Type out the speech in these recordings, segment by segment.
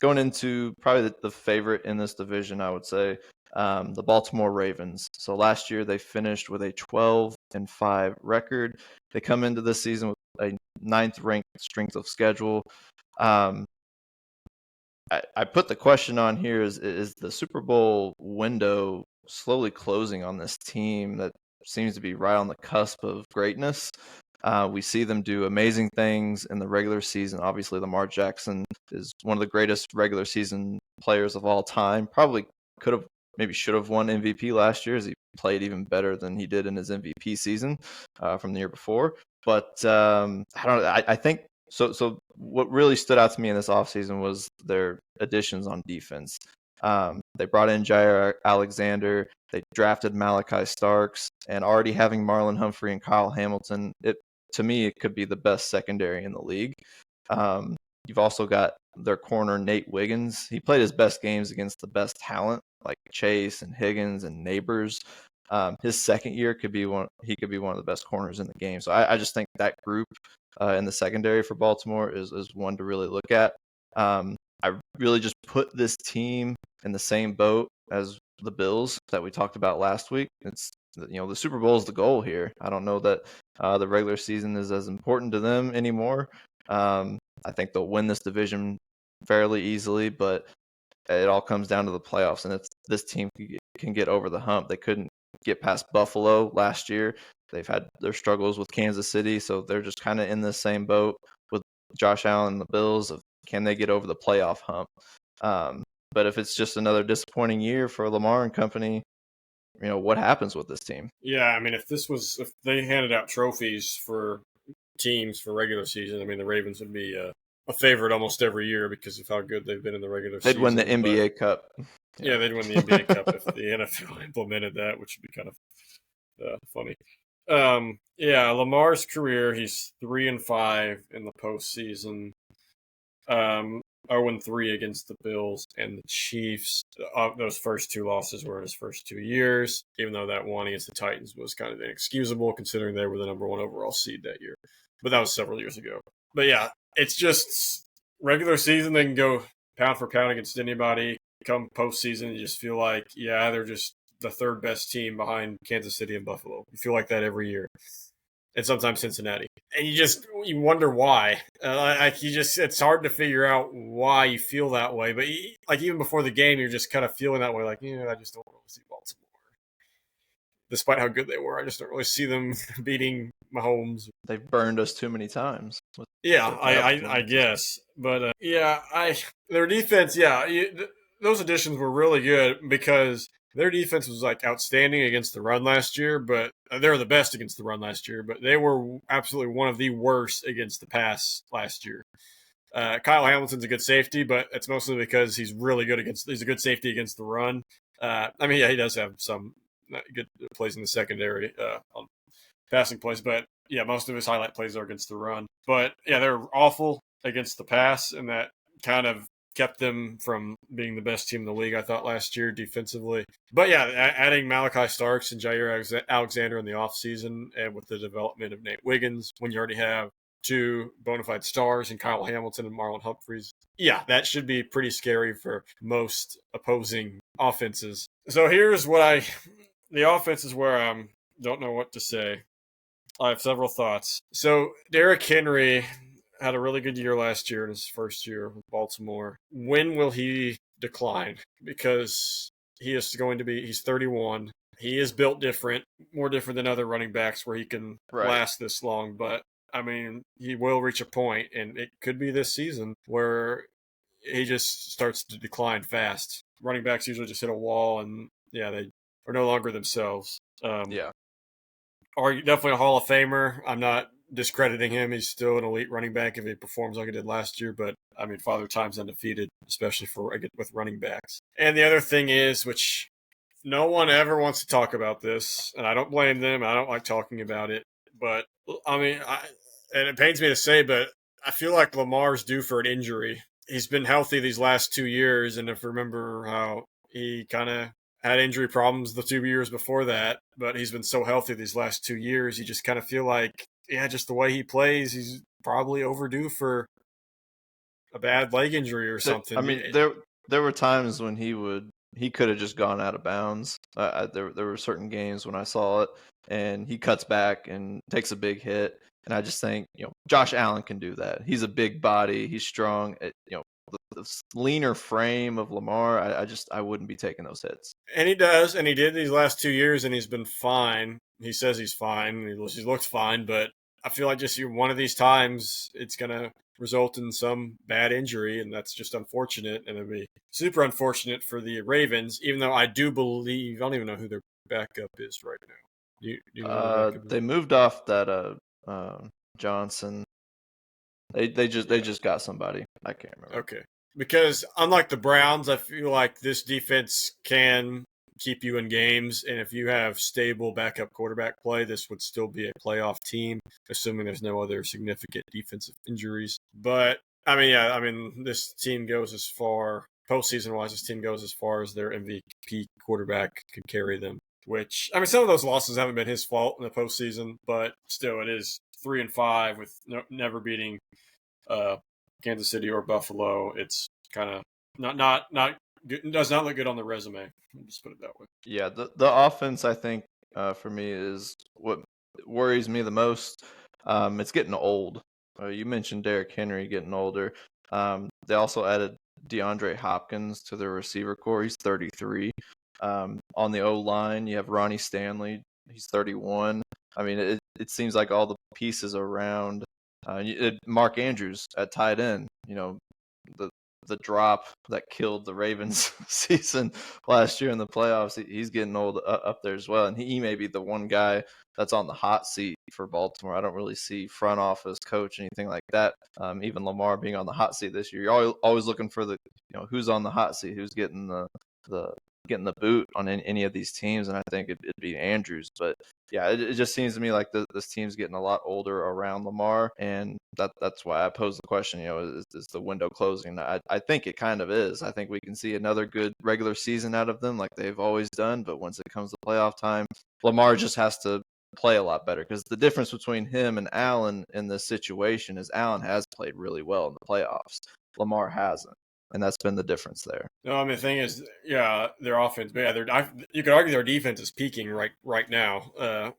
going into probably the favorite in this division, I would say, the Baltimore Ravens. So last year they finished with a 12-5 record. They come into this season with a ninth-ranked strength of schedule. I put the question on here: is the Super Bowl window slowly closing on this team that seems to be right on the cusp of greatness? We see them do amazing things in the regular season. Obviously, Lamar Jackson is one of the greatest regular season players of all time. Probably should have won MVP last year, as he played even better than he did in his MVP season from the year before. But I don't know. I think so. So what really stood out to me in this offseason was their additions on defense. They brought in Jair Alexander. They drafted Malachi Starks, and already having Marlon Humphrey and Kyle Hamilton, to me, it could be the best secondary in the league. You've also got their corner, Nate Wiggins. He played his best games against the best talent like Chase and Higgins and Neighbors. His second year could be one of the best corners in the game. So I just think that group in the secondary for Baltimore is one to really look at. I really just put this team in the same boat as the Bills that we talked about last week. It's the Super Bowl is the goal here. I don't know that the regular season is as important to them anymore. I think they'll win this division fairly easily, but it all comes down to the playoffs, and this team can get over the hump. They couldn't get past Buffalo last year. They've had their struggles with Kansas City, so they're just kind of in the same boat with Josh Allen and the Bills of can they get over the playoff hump. But if it's just another disappointing year for Lamar and company, what happens with this team? Yeah, I mean, if they handed out trophies for teams for regular season, I mean, the Ravens would be a favorite almost every year because of how good they've been in the regular season. They'd win the NBA Cup. Yeah, they'd win the NBA Cup if the NFL implemented that, which would be kind of funny. Yeah, Lamar's career, he's 3-5 in the postseason. 0-3 against the Bills and the Chiefs. Those first two losses were in his first 2 years, even though that one against the Titans was kind of inexcusable considering they were the number one overall seed that year. But that was several years ago. But yeah, it's just regular season, they can go pound for pound against anybody. Come postseason, you just feel like, yeah, they're just the third best team behind Kansas City and Buffalo. You feel like that every year. And sometimes Cincinnati. And you wonder why. It's hard to figure out why you feel that way. But even before the game, you're just kind of feeling that way. Like, I just don't really see Baltimore. Despite how good they were, I just don't really see them beating Mahomes. They've burned us too many times. Yeah, I guess. But their defense, those additions were really good because their defense was outstanding against the run last year, but they were the best against the run last year, but they were absolutely one of the worst against the pass last year. Kyle Hamilton's a good safety, but it's mostly because he's a good safety against the run. He does have some good plays in the secondary on passing plays, but yeah, most of his highlight plays are against the run. But yeah, they're awful against the pass, and that kind of kept them from being the best team in the league, I thought, last year defensively. But yeah, adding Malachi Starks and Jair Alexander in the offseason and with the development of Nate Wiggins, when you already have two bona fide stars in Kyle Hamilton and Marlon Humphreys, yeah, that should be pretty scary for most opposing offenses. So here's the offense is where I don't know what to say. I have several thoughts. So Derrick Henry had a really good year last year in his first year with Baltimore. When will he decline? Because he's 31. He is built different, more different than other running backs where he can last this long. But, he will reach a point, and it could be this season, where he just starts to decline fast. Running backs usually just hit a wall, and, yeah, they are no longer themselves. Are definitely a Hall of Famer. I'm not discrediting him. He's still an elite running back if he performs like he did last year. But, Father Time's undefeated, especially with running backs. And the other thing is, which no one ever wants to talk about this, and I don't blame them. I don't like talking about it. But, and it pains me to say, but I feel like Lamar's due for an injury. He's been healthy these last 2 years, and if you remember how he kind of had injury problems the 2 years before that, but he's been so healthy these last 2 years, you just kind of feel like, just the way he plays, he's probably overdue for a bad leg injury or I something. mean, there were times when he could have just gone out of bounds. There were certain games when I saw it, and he cuts back and takes a big hit, and I just think Josh Allen can do that. He's a big body, he's strong. The leaner frame of Lamar, I wouldn't be taking those hits. And he does, and he did these last 2 years, and he's been fine. He says he's fine. He looks fine, but I feel like just one of these times it's going to result in some bad injury, and that's just unfortunate, and it'd be super unfortunate for the Ravens, even though I do believe, I don't even know who their backup is right now. Do you know who their backup is? They moved off that Johnson. They just got somebody. I can't remember. Okay. Because unlike the Browns, I feel like this defense can keep you in games. And if you have stable backup quarterback play, this would still be a playoff team, assuming there's no other significant defensive injuries. But, this team goes as far, postseason-wise, this team goes as far as their MVP quarterback could carry them. Which, some of those losses haven't been his fault in the postseason, but still, it is 3-5 with never beating Kansas City or Buffalo. It's kind of not good, does not look good on the resume. I'll just put it that way. Yeah, the offense, I think, for me is what worries me the most. It's getting old. You mentioned Derrick Henry getting older. They also added DeAndre Hopkins to their receiver core. He's 33. On the O-line, you have Ronnie Stanley. He's 31. It seems like all the pieces around Mark Andrews at tight end. The drop that killed the Ravens season last year in the playoffs. He's getting old up there as well, and he may be the one guy that's on the hot seat for Baltimore. I don't really see front office coach anything like that. Even Lamar being on the hot seat this year. You're always looking for the who's on the hot seat, who's getting the boot on any of these teams, and I think it'd be Andrews. But yeah, it just seems to me like this team's getting a lot older around Lamar, and that's why I posed the question. Is the window closing? I think it kind of is. I think we can see another good regular season out of them, like they've always done. But once it comes to playoff time, Lamar just has to play a lot better, because the difference between him and Allen in this situation is Allen has played really well in the playoffs. Lamar hasn't. And that's been the difference there. No, the thing is, their offense, you could argue their defense is peaking right now.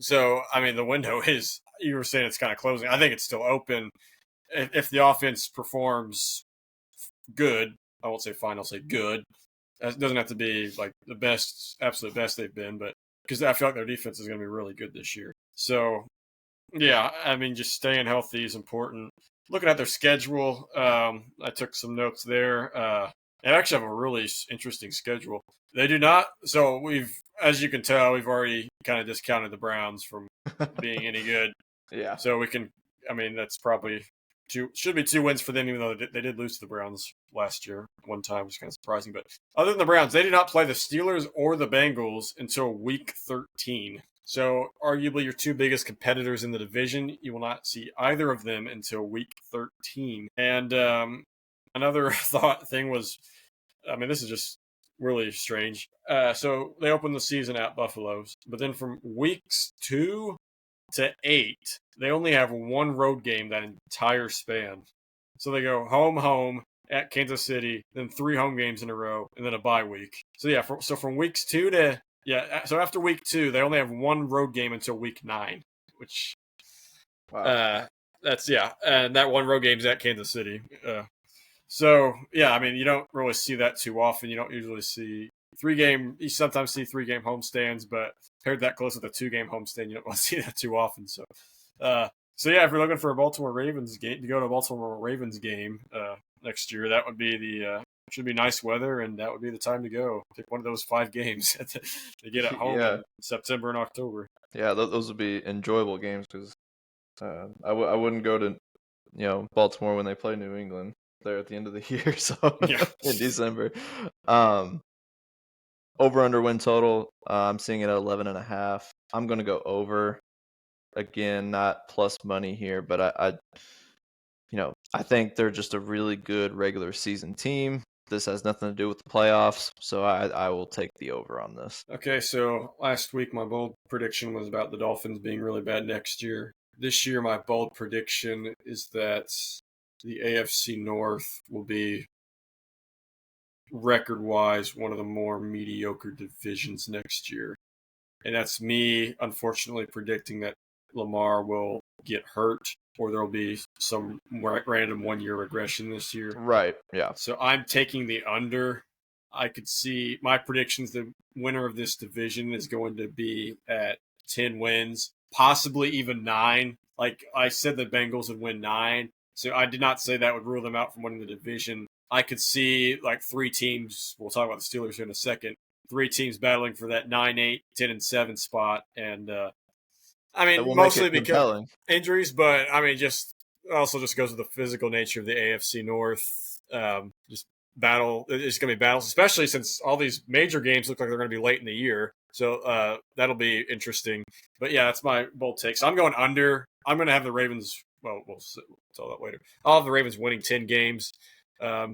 So, the window is, you were saying it's kind of closing. I think it's still open. If the offense performs good, I won't say fine, I'll say good. It doesn't have to be like the best, absolute best they've been, but because I feel like their defense is going to be really good this year. So, yeah, just staying healthy is important. Looking at their schedule, I took some notes there. They actually have a really interesting schedule. They do not. So as you can tell, we've already kind of discounted the Browns from being any good. Yeah. So we can. That's probably should be 2 wins for them, even though they did lose to the Browns last year one time, which is kind of surprising. But other than the Browns, they do not play the Steelers or the Bengals until Week 13. So, arguably your 2 biggest competitors in the division, you will not see either of them until Week 13. And another thing was, this is just really strange. So, they opened the season at Buffalo's, but then from weeks 2 to 8, they only have 1 road game that entire span. So, they go home, at Kansas City, then 3 home games in a row, and then a bye week. So, yeah, from weeks 2 to... Yeah, so after week 2, they only have 1 road game until week 9, which, wow. And that 1 road game is at Kansas City. So, yeah, you don't really see that too often. You don't usually see you sometimes see 3-game homestands, but paired that close with a 2-game homestand, you don't want to see that too often. So, yeah, if you're looking for a Baltimore Ravens game, to go to a Baltimore Ravens game next year, that would be should be nice weather, and that would be the time to go. Pick one of those 5 games to get at home in September and October. Yeah, those would be enjoyable games, because I wouldn't go to Baltimore when they play New England there at the end of the year, so in December. Over under win total, I'm seeing it at 11.5. I'm going to go over. Again, not plus money here, but I think they're just a really good regular season team. This has nothing to do with the playoffs, so I will take the over on this. Okay, so last week my bold prediction was about the Dolphins being really bad next year. This year my bold prediction is that the AFC North will be record-wise one of the more mediocre divisions next year. And that's me, unfortunately, predicting that Lamar will get hurt or there'll be some random one-year regression this year. Right, yeah. So I'm taking the under. I could see my predictions, the winner of this division is going to be at 10 wins, possibly even 9. Like I said, the Bengals would win 9. So I did not say that would rule them out from winning the division. I could see like 3 teams, we'll talk about the Steelers here in a second, 3 teams battling for that 9-8, 10-7 spot. And I mean, mostly because injuries, but I mean, just goes with the physical nature of the AFC North. Just battle. It's going to be battles, especially since all these major games look like they're going to be late in the year. So that'll be interesting. But yeah, that's my bold take. So I'm going under. I'm going to have the Ravens. Well, we'll tell that later. I'll have the Ravens winning 10 games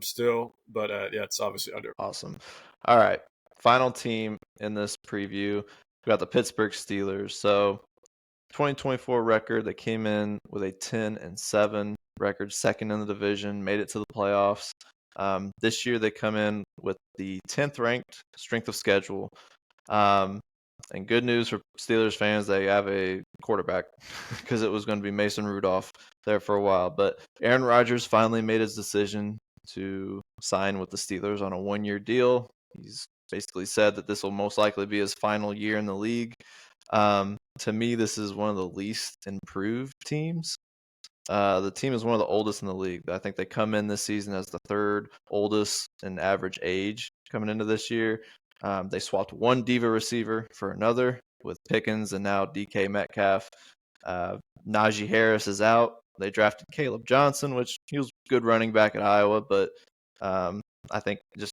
still. But yeah, it's obviously under. Awesome. All right. Final team in this preview. We got the Pittsburgh Steelers. So 2024 record, they came in with a 10-7 record, second in the division, made it to the playoffs. This year they come in with the 10th ranked strength of schedule. And good news for Steelers fans, they have a quarterback because it was going to be Mason Rudolph there for a while. But Aaron Rodgers finally made his decision to sign with the Steelers on a 1-year deal. He's basically said that this will most likely be his final year in the league. To me, this is one of the least improved teams. The team is one of the oldest in the league. I think they come in this season as the 3rd oldest in average age coming into this year. They swapped one diva receiver for another with Pickens and now DK Metcalf. Najee Harris is out. They drafted Caleb Johnson, which he was a good running back at Iowa, but I think just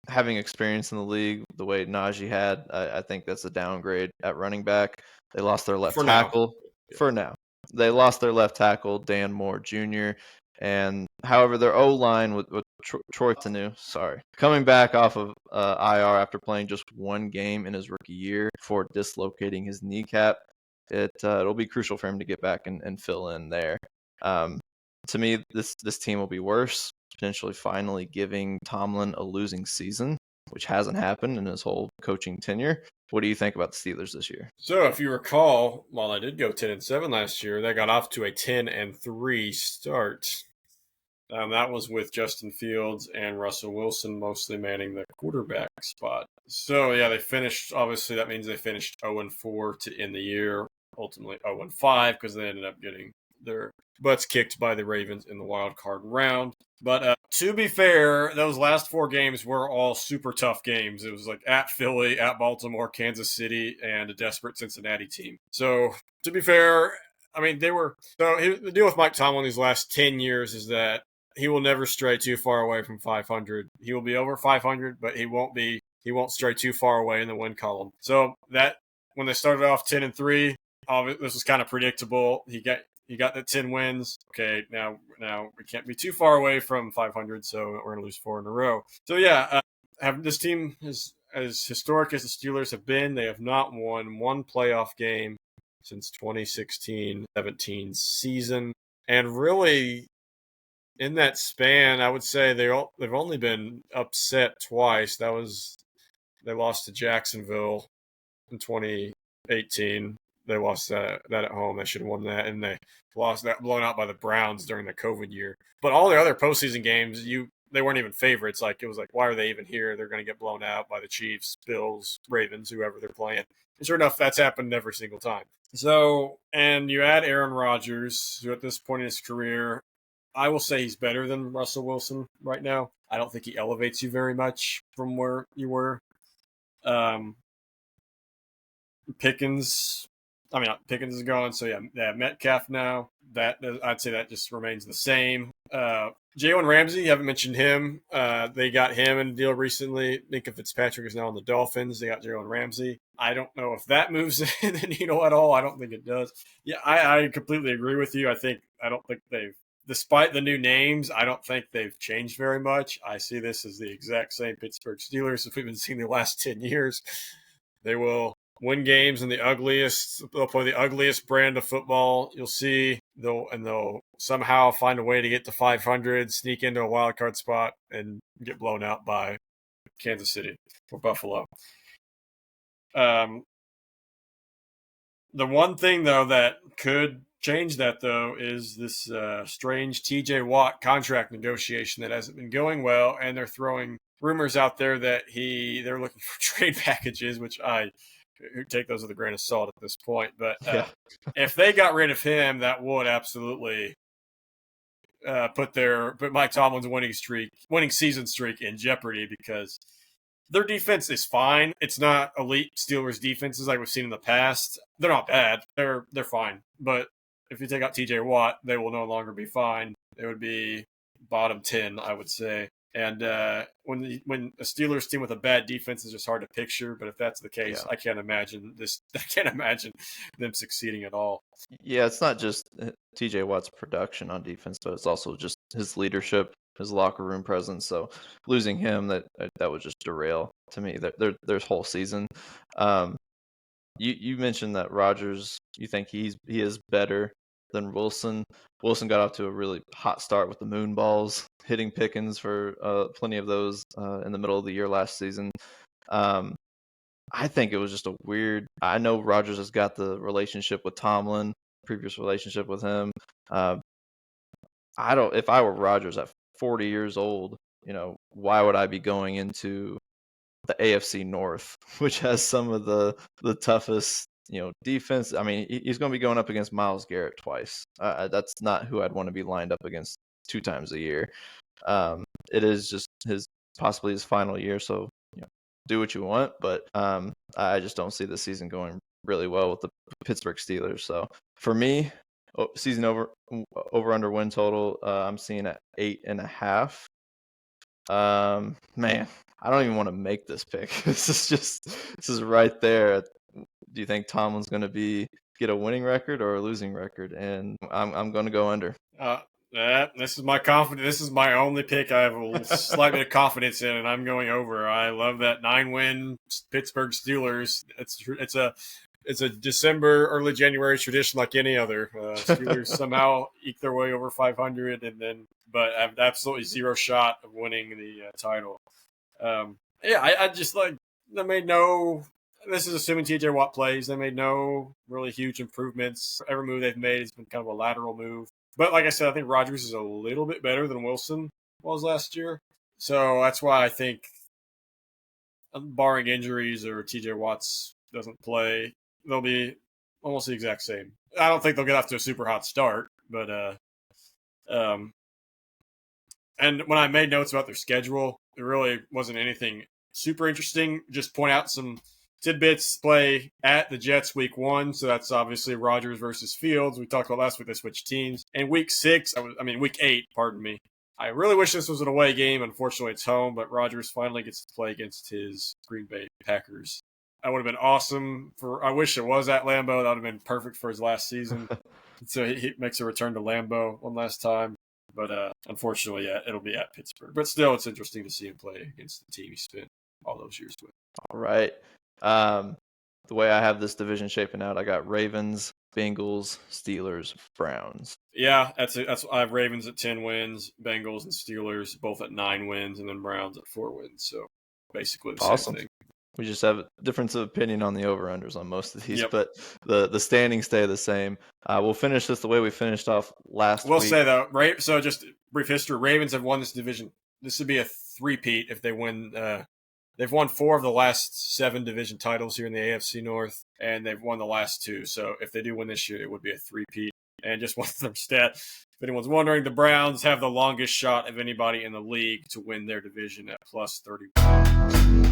having experience in the league the way Najee had, I think that's a downgrade at running back. They lost their left tackle for now. They lost their left tackle, Dan Moore Jr. And however, their O-line with Troy Tanu, coming back off of IR after playing just 1 game in his rookie year for dislocating his kneecap, it'll be crucial for him to get back and fill in there. To me, this team will be worse, potentially finally giving Tomlin a losing season, which hasn't happened in his whole coaching tenure. What do you think about the Steelers this year? So if you recall, while I did go 10-7 last year, they got off to a 10-3 start. That was with Justin Fields and Russell Wilson mostly manning the quarterback spot. So yeah, they finished. Obviously, that means they finished 0-4 to end the year. Ultimately 0-5 because they ended up getting their butts kicked by the Ravens in the wild card round. But to be fair, those last 4 games were all super tough games. It was like at Philly, at Baltimore, Kansas City, and a desperate Cincinnati team. So to be fair, I mean, they were. So the deal with Mike Tomlin these last 10 years is that he will never stray too far away from 500. He will be over 500, but he won't stray too far away in the win column. So that when they started off 10-3, this was kind of predictable. He got the 10 wins. Okay, now we can't be too far away from 500, so we're going to lose 4 in a row. So yeah, this team is as historic as the Steelers have been. They have not won 1 playoff game since 2016-17 season. And really, in that span, I would say they've only been upset twice. They lost to Jacksonville in 2018. They lost that at home. They should have won that, and they lost that blown out by the Browns during the COVID year. But all the other postseason games, they weren't even favorites. Like it was like, why are they even here? They're going to get blown out by the Chiefs, Bills, Ravens, whoever they're playing. And sure enough, that's happened every single time. So, and you add Aaron Rodgers, who at this point in his career, I will say he's better than Russell Wilson right now. I don't think he elevates you very much from where you were. Pickens is gone, so yeah, they have Metcalf now. That I'd say that just remains the same. Jalen Ramsey, you haven't mentioned him. They got him in a deal recently. Minka Fitzpatrick is now on the Dolphins. They got Jalen Ramsey. I don't know if that moves the needle at all. I don't think it does. Yeah, I completely agree with you. I don't think they've, despite the new names, I don't think they've changed very much. I see this as the exact same Pittsburgh Steelers as we've been seeing the last 10 years. They will win games in they'll play the ugliest brand of football you'll see. They'll somehow find a way to get to 500, sneak into a wild card spot, and get blown out by Kansas City or Buffalo. The one thing, though, that could change that, though, is this strange TJ Watt contract negotiation that hasn't been going well, and they're throwing rumors out there that they're looking for trade packages, which I take those with a grain of salt at this point. But if they got rid of him, that would absolutely put Mike Tomlin's winning season streak in jeopardy, because their defense is fine. It's not elite Steelers defenses like we've seen in the past. They're not bad. They're fine. But if you take out TJ Watt, they will no longer be fine. It would be bottom 10, I would say. And when a Steelers team with a bad defense is just hard to picture, but if that's the case, I can't imagine them succeeding at all. Yeah, it's not just TJ Watt's production on defense, but it's also just his leadership, his locker room presence. So losing him, that would just derail, to me, their whole season. You mentioned that Rodgers, you think he is better than Wilson. Wilson got off to a really hot start with the moon balls, hitting Pickens for plenty of those in the middle of the year last season. I think it was just I know Rodgers has got the relationship with Tomlin, previous relationship with him. If I were Rodgers at 40 years old, why would I be going into the AFC North, which has some of the toughest, defense? I mean, he's going to be going up against Myles Garrett twice. That's not who I'd want to be lined up against 2 times a year. It is just possibly his final year, so do what you want, but I just don't see the season going really well with the Pittsburgh Steelers. So for me, season over under win total, I'm seeing at 8.5. Man, I don't even want to make this pick. This is right there. Do you think Tomlin's going to get a winning record or a losing record? And I'm going to go under. This is my confidence. This is my only pick I have a slight bit of confidence in, and I'm going over. I love that 9-win Pittsburgh Steelers. It's a December, early January tradition like any other. Steelers somehow eke their way over 500, but have absolutely zero shot of winning the title. I just they made no. This is assuming TJ Watt plays. They made no really huge improvements. Every move they've made has been kind of a lateral move. But like I said, I think Rodgers is a little bit better than Wilson was last year. So that's why I think, barring injuries or TJ Watts doesn't play, they'll be almost the exact same. I don't think they'll get off to a super hot start, but and when I made notes about their schedule, it really wasn't anything super interesting. Just point out some tidbits. Play at the Jets week 1, so that's obviously Rodgers versus Fields. We talked about last week they switched teams. And week 8, pardon me. I really wish this was an away game. Unfortunately, it's home, but Rodgers finally gets to play against his Green Bay Packers. That would have been awesome. I wish it was at Lambeau. That would have been perfect for his last season. So he makes a return to Lambeau one last time. But unfortunately, it'll be at Pittsburgh. But still, it's interesting to see him play against the team he spent all those years with. All right. The way I have this division shaping out, I got Ravens, Bengals, Steelers, Browns. Yeah, I have Ravens at 10 wins, Bengals and Steelers both at 9 wins, and then Browns at 4 wins. So basically the same thing. We just have a difference of opinion on the over-unders on most of these, but the standings stay the same. We'll finish this the way we finished off last week. We'll say, though, so just brief history, Ravens have won this division. This would be a three-peat if they win. They've won 4 of the last 7 division titles here in the AFC North, and they've won the last 2. So if they do win this year, it would be a three-peat. And just one other stat, if anyone's wondering, the Browns have the longest shot of anybody in the league to win their division at plus 30.